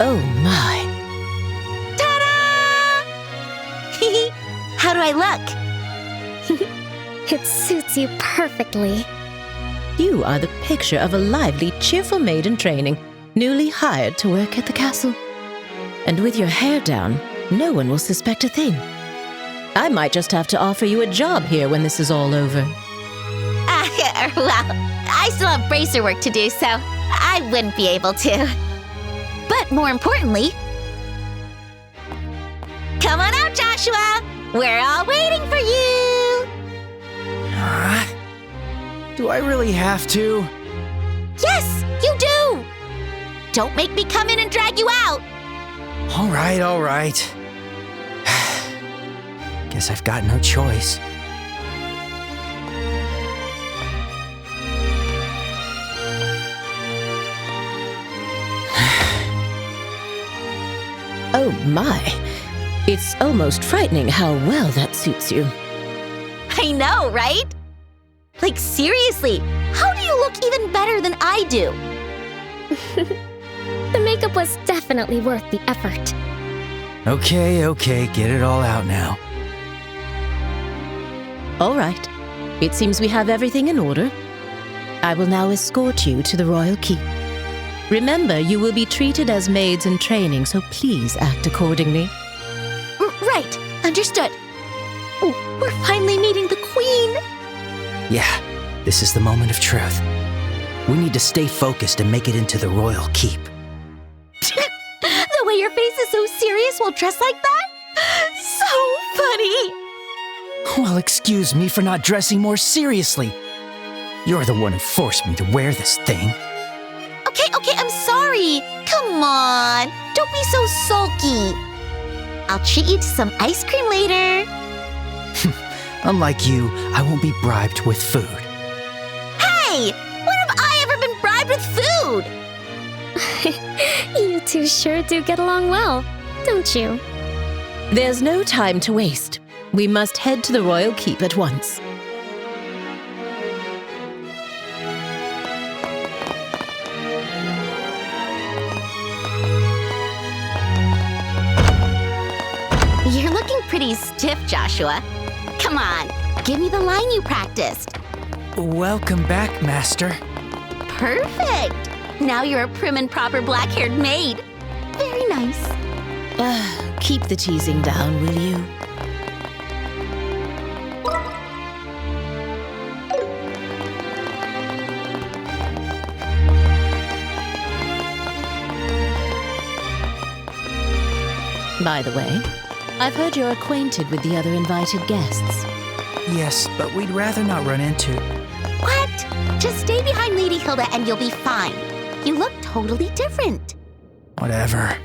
Oh my. Ta-da! How do I look? It suits you perfectly. You are the picture of a lively, cheerful maid in training, newly hired to work at the castle. And with your hair down, no one will suspect a thing. I might just have to offer you a job here when this is all over. Well, I still have bracer work to do, so I wouldn't be able to. But more importantly, come on out, Joshua! We're all waiting for you! Do I really have to? Yes, you do! Don't make me come in and drag you out! All right. Guess I've got no choice. Oh my. It's almost frightening how well that suits you. I know, right? Like, seriously, how do you look even better than I do? The makeup was definitely worth the effort. Okay, get it all out now. All right. It seems we have everything in order. I will now escort you to the royal keep. Remember, you will be treated as maids in training, so please act accordingly. Right, understood. Oh, we're finally meeting the Queen. Yeah, this is the moment of truth. We need to stay focused and make it into the royal keep. The way your face is so serious while dressed like that? So funny. Well, excuse me for not dressing more seriously. You're the one who forced me to wear this thing. Okay, I'm sorry. Come on, don't be so sulky. I'll treat you to some ice cream later. Unlike you, I won't be bribed with food. Hey, when have I ever been bribed with food? You two sure do get along well, don't you? There's no time to waste. We must head to the royal keep at once. You're looking pretty stiff, Joshua. Come on, give me the line you practiced. Welcome back, Master. Perfect. Now you're a prim and proper black-haired maid. Very nice. Keep the teasing down, will you? By the way, I've heard you're acquainted with the other invited guests. Yes, but we'd rather not run into... What? Just stay behind Lady Hilda and you'll be fine. You look totally different. Whatever.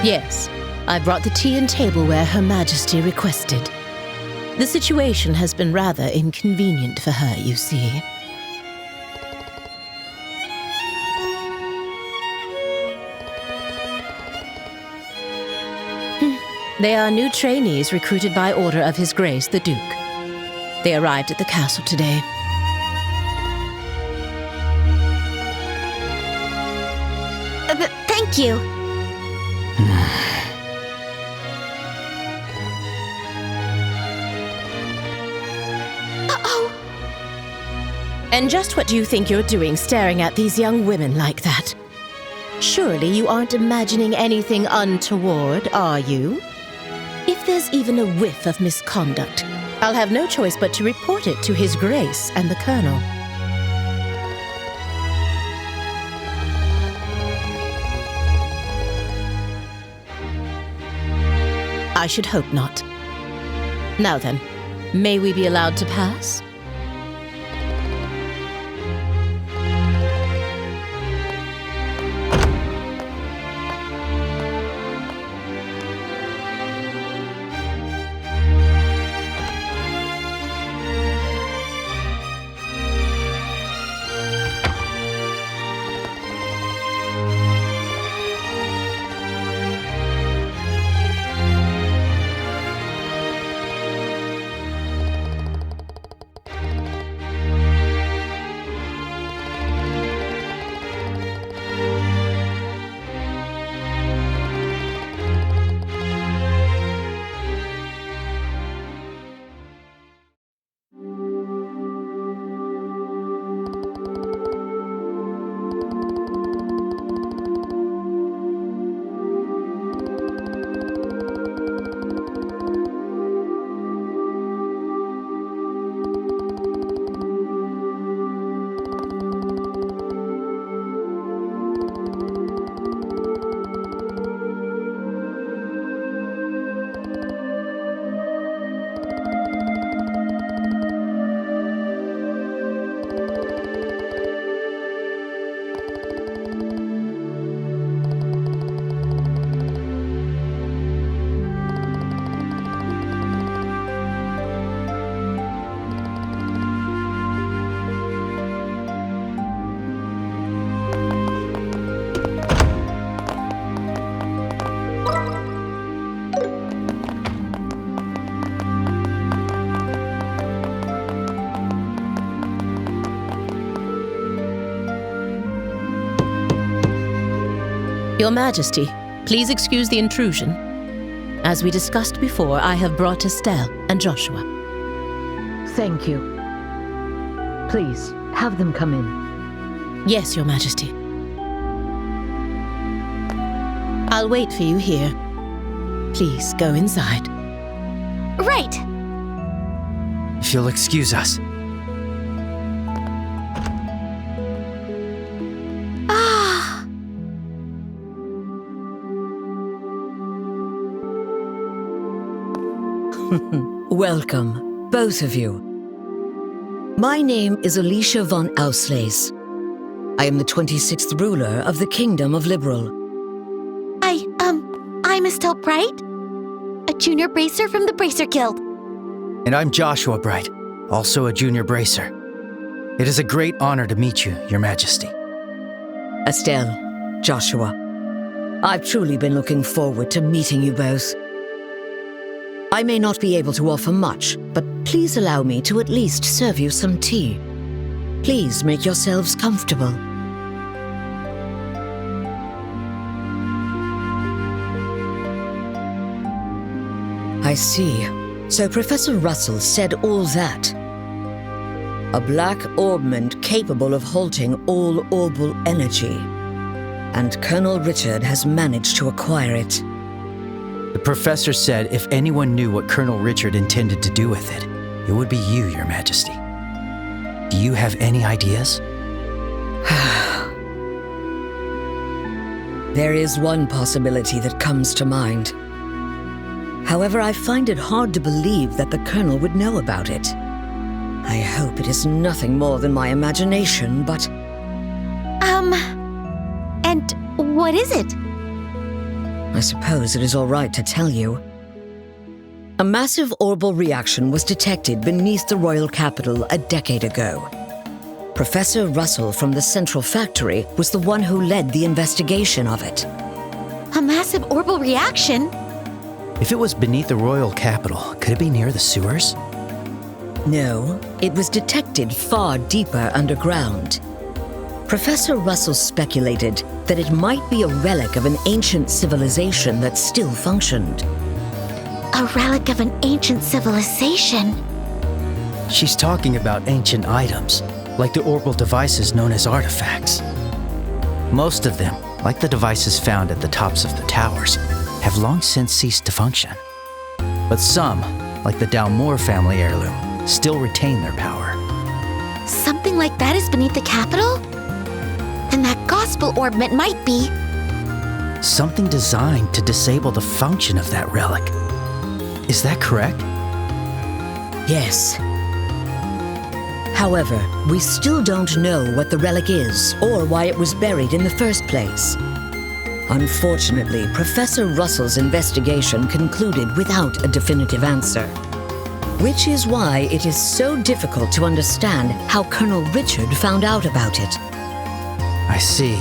Yes, I brought the tea and tableware Her Majesty requested. The situation has been rather inconvenient for her, you see. They are new trainees recruited by order of His Grace the Duke. They arrived at the castle today. Thank you. Uh-oh. And just what do you think you're doing staring at these young women like that? Surely you aren't imagining anything untoward, are you? If there's even a whiff of misconduct, I'll have no choice but to report it to His Grace and the Colonel. I should hope not. Now then, may we be allowed to pass? Your Majesty, please excuse the intrusion. As we discussed before, I have brought Estelle and Joshua. Thank you. Please, have them come in. Yes, Your Majesty. I'll wait for you here. Please go inside. Right. If you'll excuse us. Ah. Welcome, both of you. My name is Alicia von Auslese. I am the 26th ruler of the Kingdom of Liberal. I'm Estelle Bright, a junior bracer from the Bracer Guild. And I'm Joshua Bright, also a junior bracer. It is a great honor to meet you, Your Majesty. Estelle, Joshua, I've truly been looking forward to meeting you both. I may not be able to offer much, but please allow me to at least serve you some tea. Please make yourselves comfortable. I see. So Professor Russell said all that. A black orbment capable of halting all orbal energy. And Colonel Richard has managed to acquire it. The professor said if anyone knew what Colonel Richard intended to do with it, it would be you, Your Majesty. Do you have any ideas? There is one possibility that comes to mind. However, I find it hard to believe that the Colonel would know about it. I hope it is nothing more than my imagination, but... And what is it? I suppose it is all right to tell you. A massive orbal reaction was detected beneath the royal capital a decade ago. Professor Russell from the Central Factory was the one who led the investigation of it. A massive orbal reaction? If it was beneath the royal capital, could it be near the sewers? No, it was detected far deeper underground. Professor Russell speculated that it might be a relic of an ancient civilization that still functioned. A relic of an ancient civilization? She's talking about ancient items, like the orbital devices known as artifacts. Most of them, like the devices found at the tops of the towers, have long since ceased to function. But some, like the Dalmore family heirloom, still retain their power. Something like that is beneath the capital? Then that gospel orbment might be... Something designed to disable the function of that relic. Is that correct? Yes. However, we still don't know what the relic is or why it was buried in the first place. Unfortunately, Professor Russell's investigation concluded without a definitive answer. Which is why it is so difficult to understand how Colonel Richard found out about it. I see.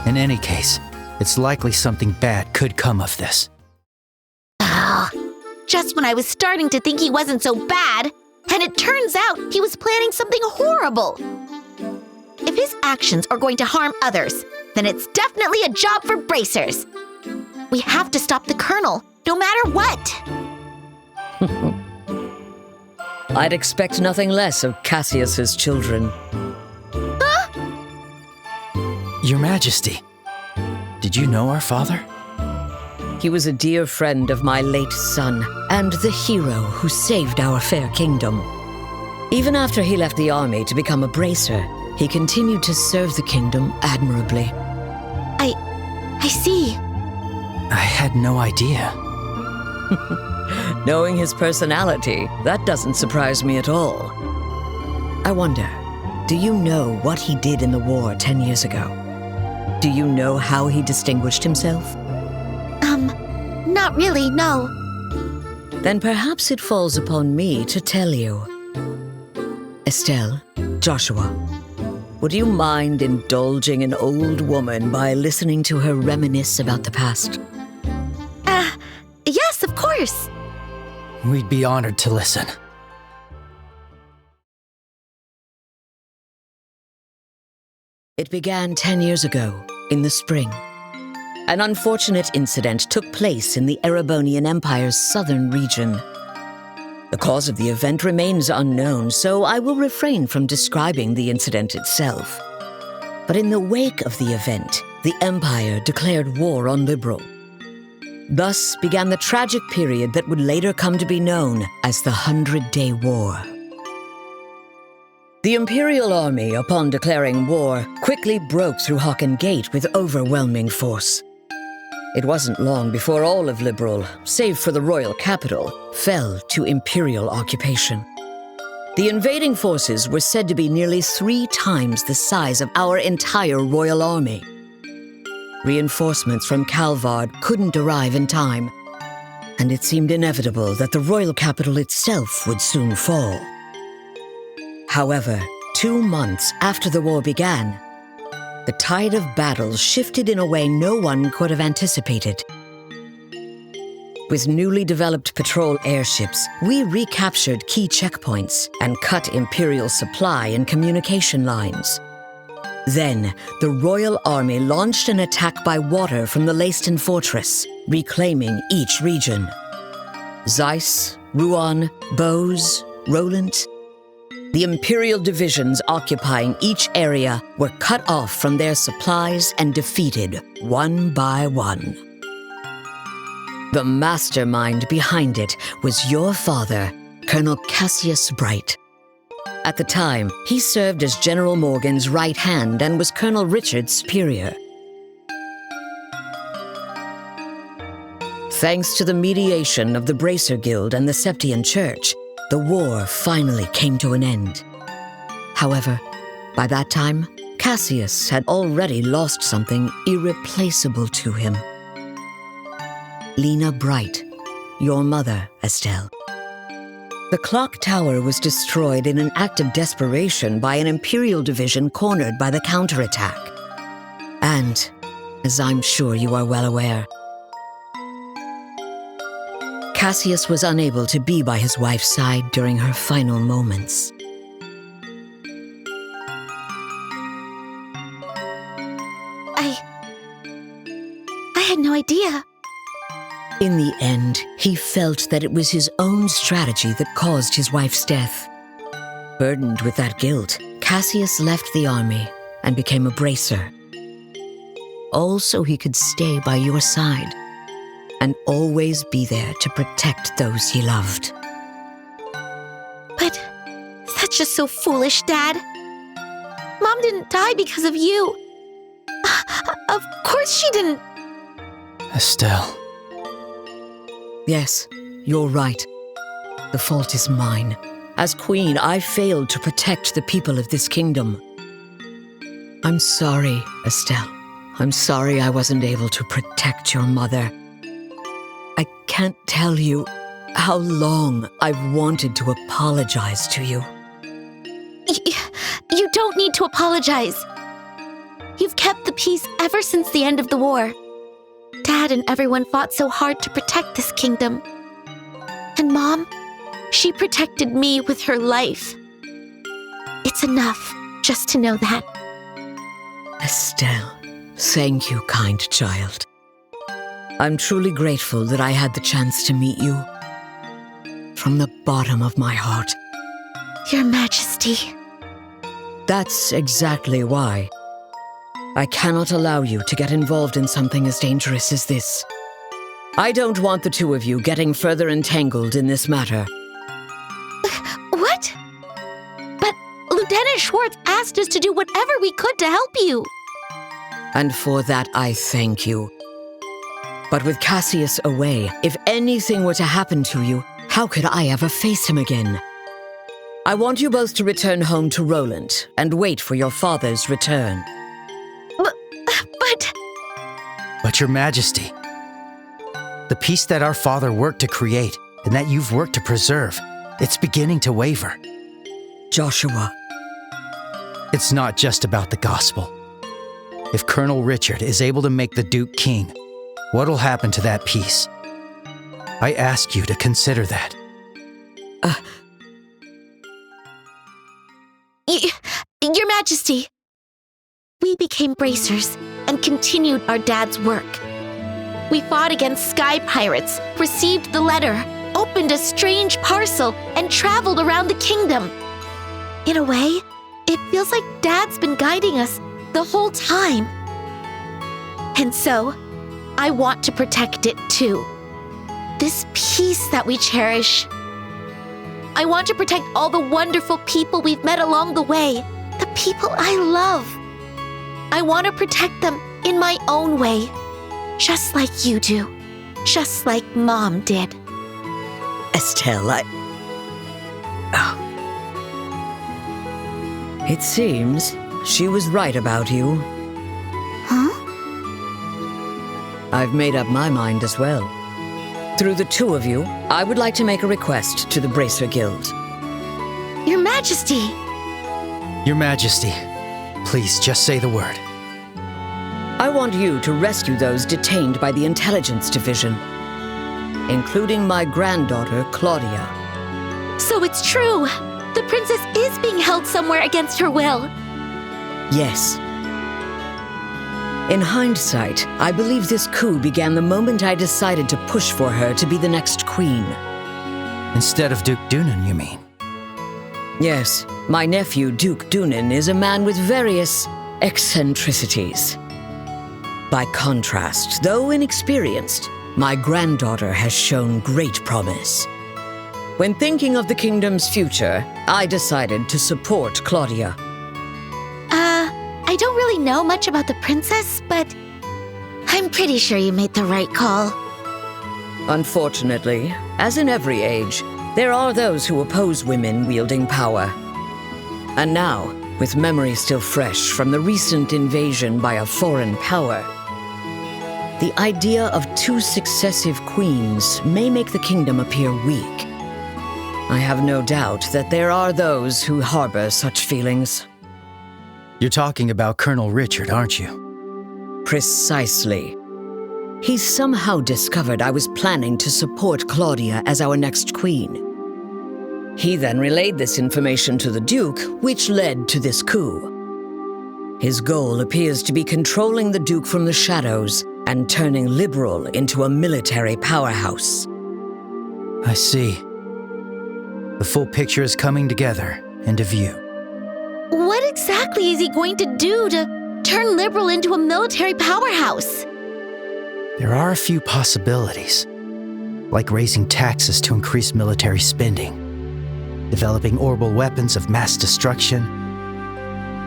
In any case, it's likely something bad could come of this. Just when I was starting to think he wasn't so bad, and it turns out he was planning something horrible. If his actions are going to harm others, then it's definitely a job for bracers. We have to stop the Colonel, no matter what. I'd expect nothing less of Cassius's children. Your Majesty, did you know our father? He was a dear friend of my late son, and the hero who saved our fair kingdom. Even after he left the army to become a bracer, he continued to serve the kingdom admirably. I see. I had no idea. Knowing his personality, that doesn't surprise me at all. I wonder, do you know what he did in the war 10 years ago? Do you know how he distinguished himself? Not really, no. Then perhaps it falls upon me to tell you. Estelle, Joshua, would you mind indulging an old woman by listening to her reminisce about the past? Yes, of course. We'd be honored to listen. It began 10 years ago, in the spring. An unfortunate incident took place in the Erebonian Empire's southern region. The cause of the event remains unknown, so I will refrain from describing the incident itself. But in the wake of the event, the Empire declared war on Liberal. Thus began the tragic period that would later come to be known as the 100-Day War. The Imperial Army, upon declaring war, quickly broke through Hocken Gate with overwhelming force. It wasn't long before all of Liberal, save for the royal capital, fell to Imperial occupation. The invading forces were said to be nearly 3 times the size of our entire royal army. Reinforcements from Calvard couldn't arrive in time, and it seemed inevitable that the royal capital itself would soon fall. However, 2 months after the war began, the tide of battle shifted in a way no one could have anticipated. With newly developed patrol airships, we recaptured key checkpoints and cut Imperial supply and communication lines. Then, the Royal Army launched an attack by water from the Leiston Fortress, reclaiming each region. Zeiss, Rouen, Bose, Roland. The Imperial divisions occupying each area were cut off from their supplies and defeated one by one. The mastermind behind it was your father, Colonel Cassius Bright. At the time, he served as General Morgan's right hand and was Colonel Richard's superior. Thanks to the mediation of the Bracer Guild and the Septian Church, the war finally came to an end. However, by that time, Cassius had already lost something irreplaceable to him. Lena Bright, your mother, Estelle. The clock tower was destroyed in an act of desperation by an Imperial division cornered by the counterattack. And, as I'm sure you are well aware, Cassius was unable to be by his wife's side during her final moments. I had no idea. In the end, he felt that it was his own strategy that caused his wife's death. Burdened with that guilt, Cassius left the army and became a bracer. All so he could stay by your side and always be there to protect those he loved. But that's just so foolish, Dad. Mom didn't die because of you. Of course she didn't. Estelle. Yes, you're right. The fault is mine. As queen, I failed to protect the people of this kingdom. I'm sorry, Estelle. I'm sorry I wasn't able to protect your mother. I can't tell you how long I've wanted to apologize to you. You don't need to apologize. You've kept the peace ever since the end of the war. Dad and everyone fought so hard to protect this kingdom. And Mom, she protected me with her life. It's enough just to know that. Estelle, thank you, kind child. I'm truly grateful that I had the chance to meet you. From the bottom of my heart. Your Majesty. That's exactly why. I cannot allow you to get involved in something as dangerous as this. I don't want the two of you getting further entangled in this matter. What? But Lieutenant Schwartz asked us to do whatever we could to help you. And for that, I thank you. But with Cassius away, if anything were to happen to you, how could I ever face him again? I want you both to return home to Roland and wait for your father's return. But Your Majesty, the peace that our father worked to create and that you've worked to preserve, it's beginning to waver. Joshua. It's not just about the gospel. If Colonel Richard is able to make the Duke king, what'll happen to that peace? I ask you to consider that. Your Majesty, we became bracers and and continued our dad's work. We fought against sky pirates, received the letter, opened a strange parcel, and traveled around the kingdom. In a way, it feels like Dad's been guiding us the whole time. And so, I want to protect it too. This peace that we cherish. I want to protect all the wonderful people we've met along the way, the people I love. I want to protect them in my own way, just like you do, just like Mom did. Estelle, It seems she was right about you. Huh? I've made up my mind as well. Through the two of you, I would like to make a request to the Bracer Guild. Your Majesty! Your Majesty, please just say the word. I want you to rescue those detained by the Intelligence Division, including my granddaughter, Claudia. So it's true! The princess is being held somewhere against her will. Yes. In hindsight, I believe this coup began the moment I decided to push for her to be the next queen. Instead of Duke Dunan, you mean? Yes, my nephew, Duke Dunan, is a man with various eccentricities. By contrast, though inexperienced, my granddaughter has shown great promise. When thinking of the kingdom's future, I decided to support Claudia. I don't really know much about the princess, but I'm pretty sure you made the right call. Unfortunately, as in every age, there are those who oppose women wielding power. And now, with memory still fresh from the recent invasion by a foreign power, the idea of two successive queens may make the kingdom appear weak. I have no doubt that there are those who harbor such feelings. You're talking about Colonel Richard, aren't you? Precisely. He somehow discovered I was planning to support Claudia as our next queen. He then relayed this information to the Duke, which led to this coup. His goal appears to be controlling the Duke from the shadows and turning Liberal into a military powerhouse. I see. The full picture is coming together into view. What exactly is he going to do to turn Liberal into a military powerhouse? There are a few possibilities, like raising taxes to increase military spending, developing orbal weapons of mass destruction,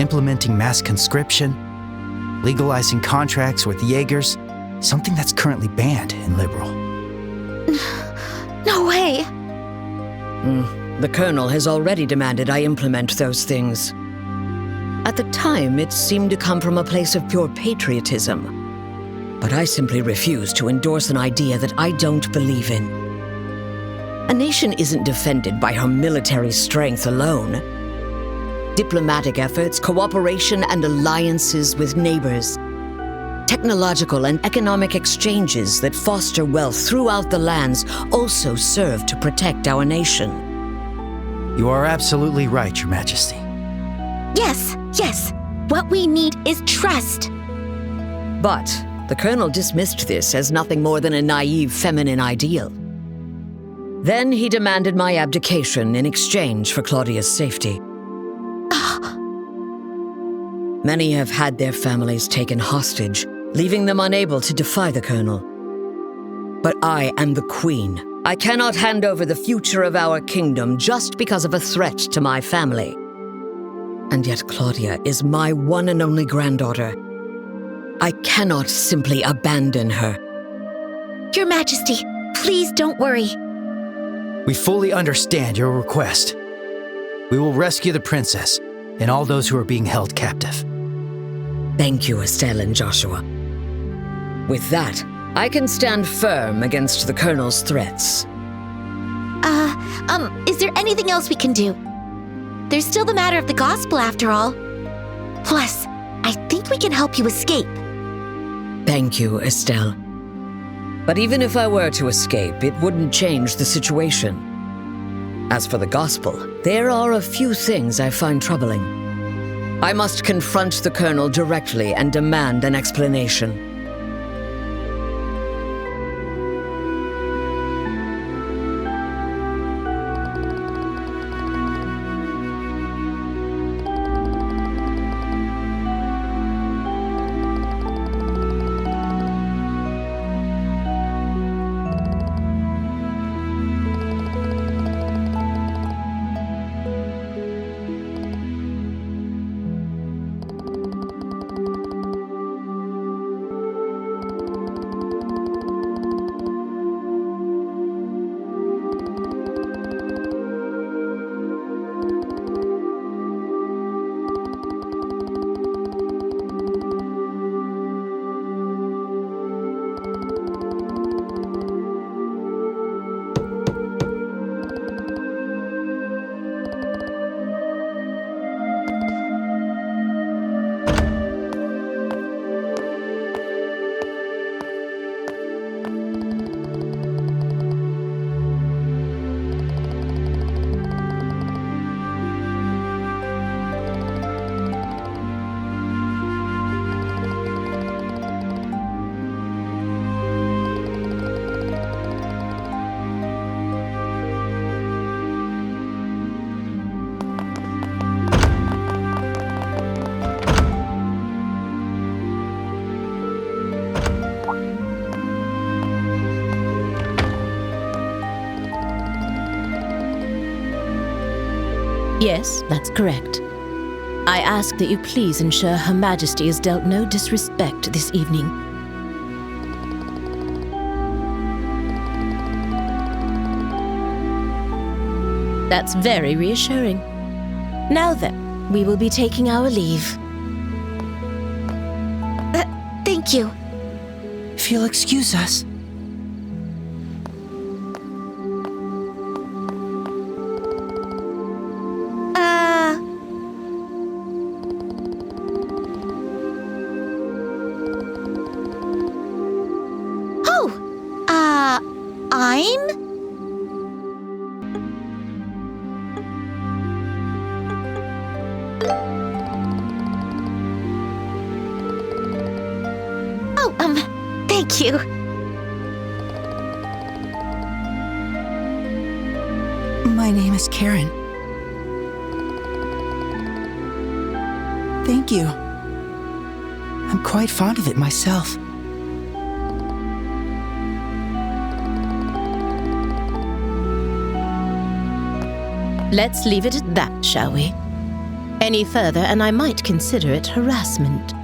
implementing mass conscription, legalizing contracts with Jaegers, something that's currently banned in Liberal. No way! The Colonel has already demanded I implement those things. At the time, it seemed to come from a place of pure patriotism. But I simply refuse to endorse an idea that I don't believe in. A nation isn't defended by her military strength alone. Diplomatic efforts, cooperation, and alliances with neighbors. Technological and economic exchanges that foster wealth throughout the lands also serve to protect our nation. You are absolutely right, Your Majesty. Yes. What we need is trust. But the Colonel dismissed this as nothing more than a naive feminine ideal. Then he demanded my abdication in exchange for Claudia's safety. Many have had their families taken hostage, leaving them unable to defy the Colonel. But I am the Queen. I cannot hand over the future of our kingdom just because of a threat to my family. And yet Claudia is my one and only granddaughter. I cannot simply abandon her. Your Majesty, please don't worry. We fully understand your request. We will rescue the princess and all those who are being held captive. Thank you, Estelle and Joshua. With that, I can stand firm against the Colonel's threats. Is there anything else we can do? There's still the matter of the gospel after all. Plus, I think we can help you escape. Thank you, Estelle. But even if I were to escape, it wouldn't change the situation. As for the gospel, there are a few things I find troubling. I must confront the Colonel directly and demand an explanation. Yes, that's correct. I ask that you please ensure Her Majesty is dealt no disrespect this evening. That's very reassuring. Now then, we will be taking our leave. Thank you. If you'll excuse us. Thank you. My name is Karen. Thank you. I'm quite fond of it myself. Let's leave it at that, shall we? Any further, and I might consider it harassment.